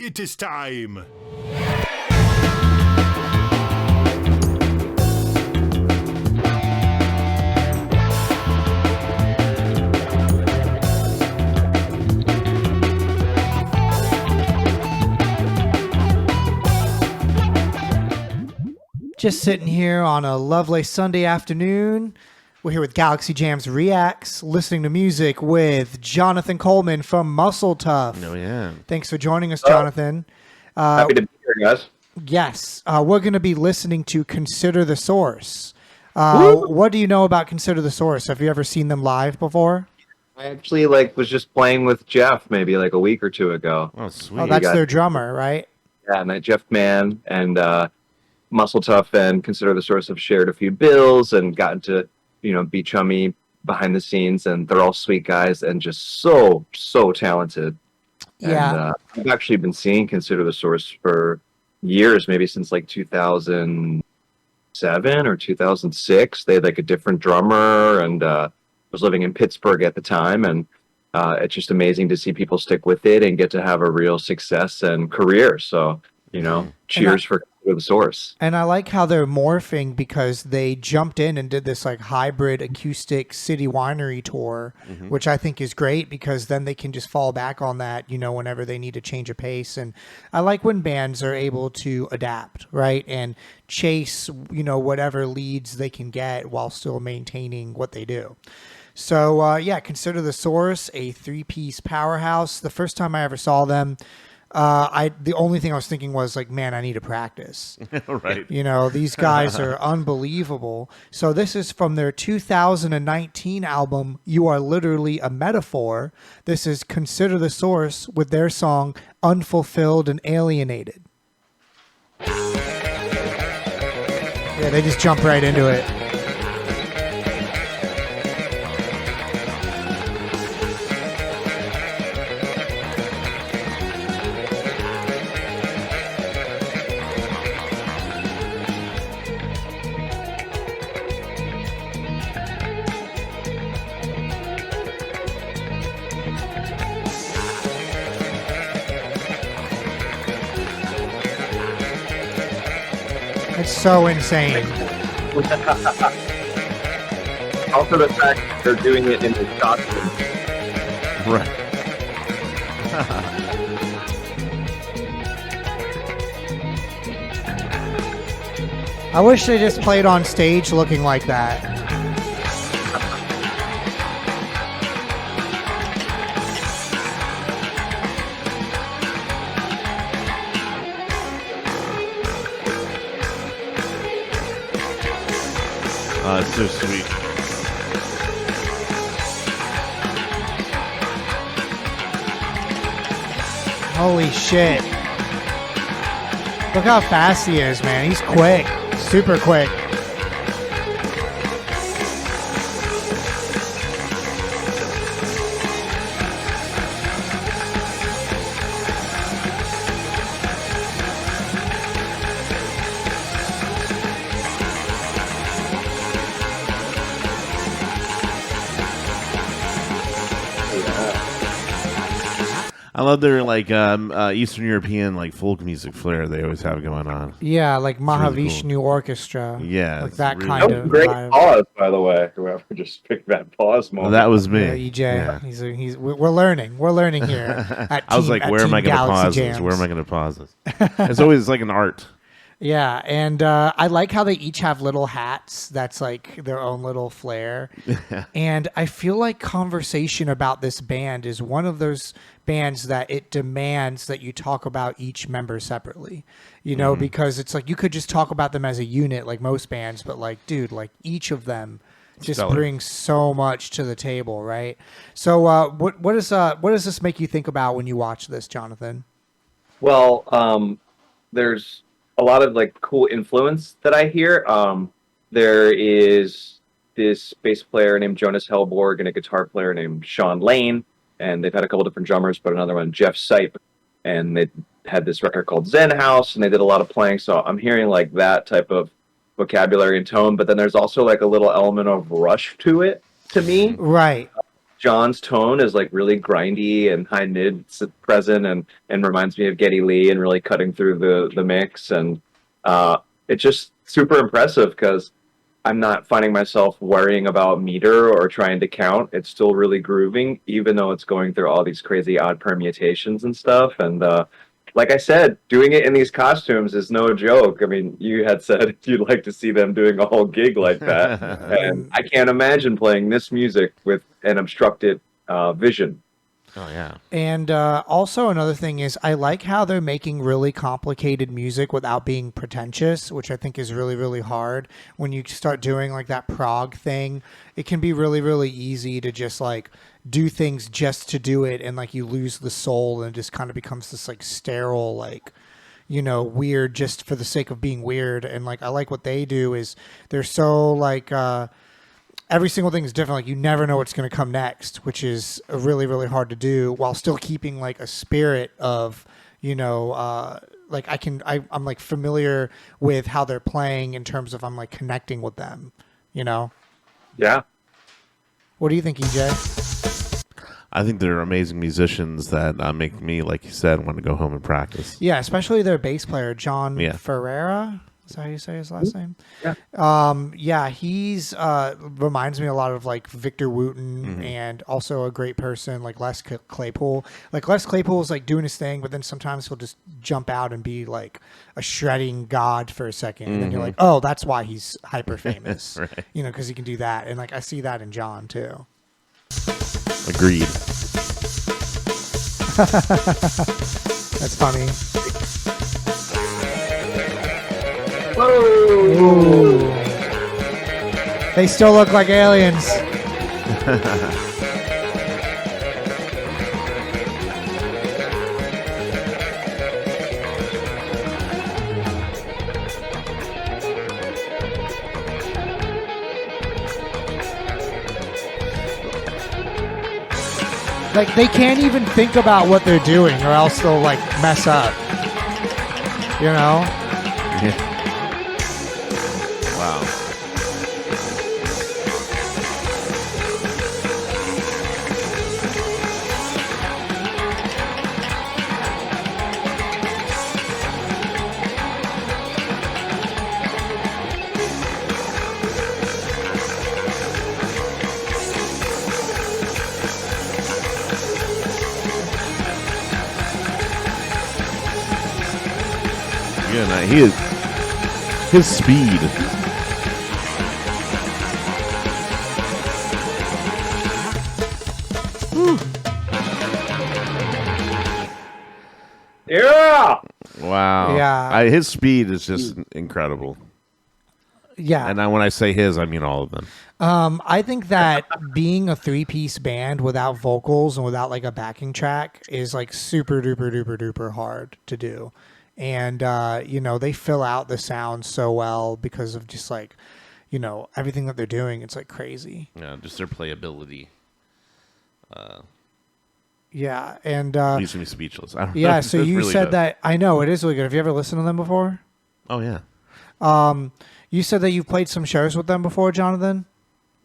It is time. Just sitting here on a lovely Sunday afternoon. We're here with Galaxy Jams Reacts, listening to music with Jonathan Colman from Muscle Tough. Oh, yeah. Thanks for joining us, Jonathan. Happy to be here, guys. Yes, we're going to be listening to Consider the Source. What do you know about Consider the Source? Have you ever seen them live before? I actually was just playing with Jeff maybe like a week or two ago. Oh, sweet. Oh, that's their drummer, right? Yeah, and Jeff Mann and Muscle Tough and Consider the Source have shared a few bills and gotten to, be chummy behind the scenes, and they're all sweet guys and just so talented. Yeah. And I've actually been seeing Consider the Source for years, maybe since like 2007 or 2006. They had like a different drummer, and was living in Pittsburgh at the time, and it's just amazing to see people stick with it and get to have a real success and career. So, cheers for the Source. And I like how they're morphing because they jumped in and did this like hybrid acoustic city winery tour, which I think is great because then they can just fall back on that, whenever they need to change a pace. And I like when bands are able to adapt, right? And chase, whatever leads they can get while still maintaining what they do. So, Consider the Source, a three-piece powerhouse. The first time I ever saw them, the only thing I was thinking was like, man, I need to practice. Right. These guys are unbelievable. So this is from their 2019 album, You Are Literally a Metaphor. This is Consider the Source with their song Unfulfilled and Alienated. Yeah, they just jump right into it. It's so insane. Also, the fact that they're doing it in this costume. Right. I wish they just played on stage looking like that. It's so sweet. Holy shit. Look how fast he is, man. He's quick. Super quick. I love their Eastern European folk music flair they always have going on. Yeah, like really Mahavishnu cool. Orchestra. Yeah, like it's that really kind That was of a great vibe. pause, by the way. Whoever just picked that pause moment. That was me. Yeah, EJ. Yeah. We're learning. We're learning here. I was like, where am I going to pause this? Where am I going to pause this? It's always like an art. Yeah, and I like how they each have little hats. That's like their own little flair. And I feel like conversation about this band is one of those bands that it demands that you talk about each member separately, because it's like you could just talk about them as a unit like most bands, but like, dude, like each of them just brings so much to the table, right? So what does this make you think about when you watch this, Jonathan? Well, there's a lot of cool influence that I hear. There is this bass player named Jonas Hellborg and a guitar player named Sean Lane, and they've had a couple different drummers, but another one, Jeff Sipe, and they had this record called Zen House, and they did a lot of playing. So I'm hearing that type of vocabulary and tone, but then there's also a little element of Rush to it, to me. Right. John's tone is like really grindy and high mid present, and reminds me of Geddy Lee and really cutting through the mix, and it's just super impressive because I'm not finding myself worrying about meter or trying to count. It's still really grooving, even though it's going through all these crazy odd permutations and stuff. And like I said, doing it in these costumes is no joke. I mean, you had said you'd like to see them doing a whole gig like that. And I can't imagine playing this music with an obstructed vision. Oh yeah. And also another thing is I like how they're making really complicated music without being pretentious, which I think is really, really hard. When you start doing like that prog thing, it can be really, really easy to just like do things just to do it, and like you lose the soul and it just kind of becomes this like sterile, like, you know, weird just for the sake of being weird. And like I like what they do is they're so like every single thing is different. Like you never know what's going to come next, which is really, really hard to do while still keeping like a spirit of, you know, like I'm like familiar with how they're playing in terms of I'm like connecting with them, you know? Yeah. What do you think, EJ? I think they're amazing musicians that make me, like you said, want to go home and practice. Yeah, especially their bass player, John Ferreira. Is that how you say his last name? Yeah. Yeah, he's reminds me a lot of like Victor Wooten, and also a great person like Les Claypool. Like Les Claypool is like doing his thing, but then sometimes he'll just jump out and be like a shredding god for a second, and then you're like, oh, that's why he's hyper famous, Right. You know, because he can do that, and like I see that in John too. Agreed. That's funny. Whoa! They still look like aliens. Like they can't even think about what they're doing, or else they'll like mess up. You know? Yeah. Wow. Yeah, no, he is. His speed. Yeah! Wow. Yeah. His speed is just incredible. Yeah. And when I say his, I mean all of them. I think that being a 3-piece band without vocals and without like a backing track is like super duper duper duper hard to do. And, you know, they fill out the sound so well because of just like, you know, everything that they're doing. It's like crazy. Yeah, just their playability. Yeah. And, Leaves me speechless. I don't know. yeah. So It you really said does. that, I know it is really good. Have you ever listened to them before? Oh, yeah. You said that you've played some shows with them before, Jonathan?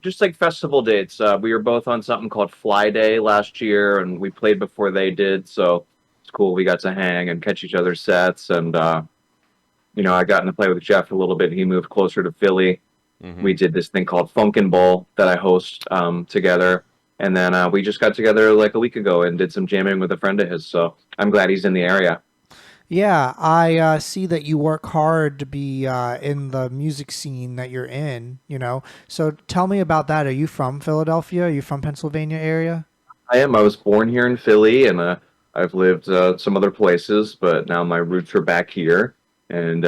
Just like festival dates. We were both on something called Fly Day last year, and we played before they did, so it's cool. We got to hang and catch each other's sets, and you know, I got to play with Jeff a little bit. He moved closer to Philly. We did this thing called Funkin' Bowl that I host together, and then we just got together like a week ago and did some jamming with a friend of his. So I'm glad he's in the area. Yeah, I see that you work hard to be in the music scene that you're in, you know. So tell me about that. Are you from Philadelphia? Are you from Pennsylvania area? I am. I was born here in Philly, and I've lived some other places, but now my roots are back here. And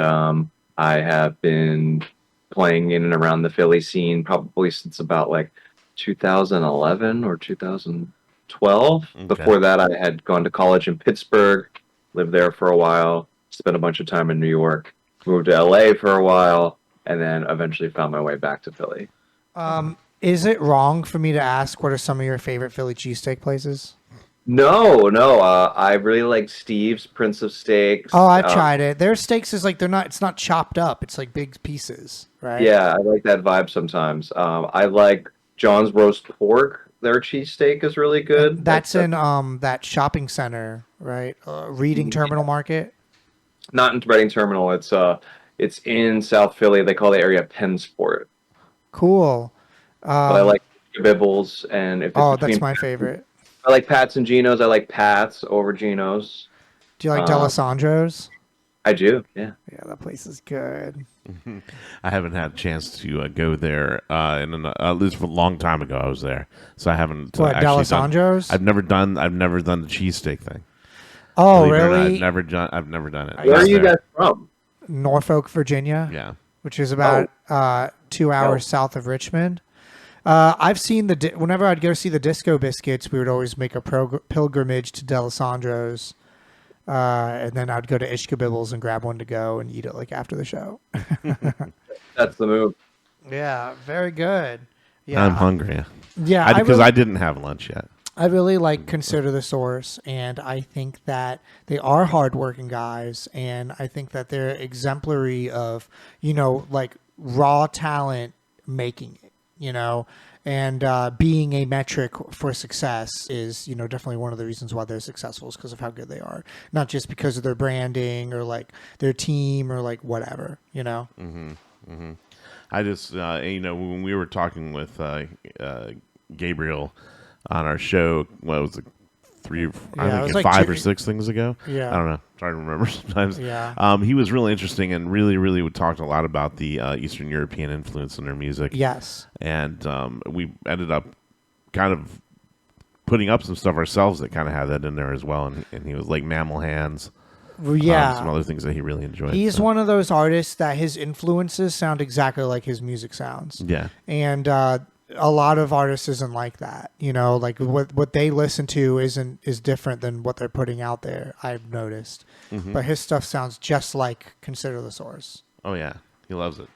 I have been playing in and around the Philly scene probably since about like 2011 or 2012. Okay. Before that, I had gone to college in Pittsburgh, lived there for a while, spent a bunch of time in New York, moved to LA for a while, and then eventually found my way back to Philly. Is it wrong for me to ask what are some of your favorite Philly cheesesteak places? No. I really like Steve's Prince of Steaks. Oh, I've tried it. Their steaks is like it's not chopped up. It's like big pieces, right? Yeah, I like that vibe sometimes. I like John's roast pork. their cheesesteak is really good. That's in that shopping center, right? Reading Terminal Market. Not in Reading Terminal. It's in South Philly. They call the area Pennsport. Cool. But I like Bibbles, and if it's Oh, between, that's my favorite. I like Pat's and Geno's. I like Pat's over Geno's. Do you like D'Alessandro's? I do. Yeah. Yeah, that place is good. I haven't had a chance to go there, at least a long time ago. I was there, so I haven't. What, D'Alessandro's? I've never done the cheesesteak thing. Oh, Believe it or not, really? I've never done it. Where are you guys from? Norfolk, Virginia. Yeah. Which is about 2 hours south of Richmond. I've seen whenever I'd go see the Disco Biscuits, we would always make a pilgrimage to D'Alessandro's. And then I'd go to Ishkabibbles and grab one to go and eat it like after the show. That's the move. Yeah, very good. Yeah, I'm hungry. Yeah, because I didn't have lunch yet. I really like Consider the Source, and I think that they are hardworking guys, and I think that they're exemplary of, like raw talent making it, and being a metric for success is, definitely one of the reasons why they're successful is because of how good they are, not just because of their branding or like their team or like whatever, Mm-hmm. Mm-hmm. I just, when we were talking with Gabriel on our show, what was it, 5 or 6 things ago? Yeah. I don't know. Trying to remember sometimes. Yeah. He was really interesting and really talked a lot about the Eastern European influence in their music. Yes. And we ended up kind of putting up some stuff ourselves that kind of had that in there as well. And he was like Mammal Hands. Yeah. Some other things that he really enjoyed. He's one of those artists that his influences sound exactly like his music sounds. Yeah. And a lot of artists isn't like that, like what they listen to is different than what they're putting out there. I've noticed, but his stuff sounds just like Consider the Source. Oh yeah, he loves it.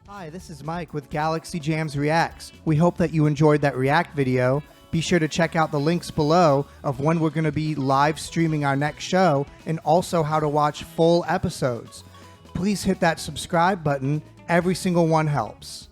Hi, this is Mike with Galaxy Jams Reacts. We hope that you enjoyed that React video. Be sure to check out the links below of when we're going to be live streaming our next show and also how to watch full episodes. Please hit that subscribe button. Every single one helps.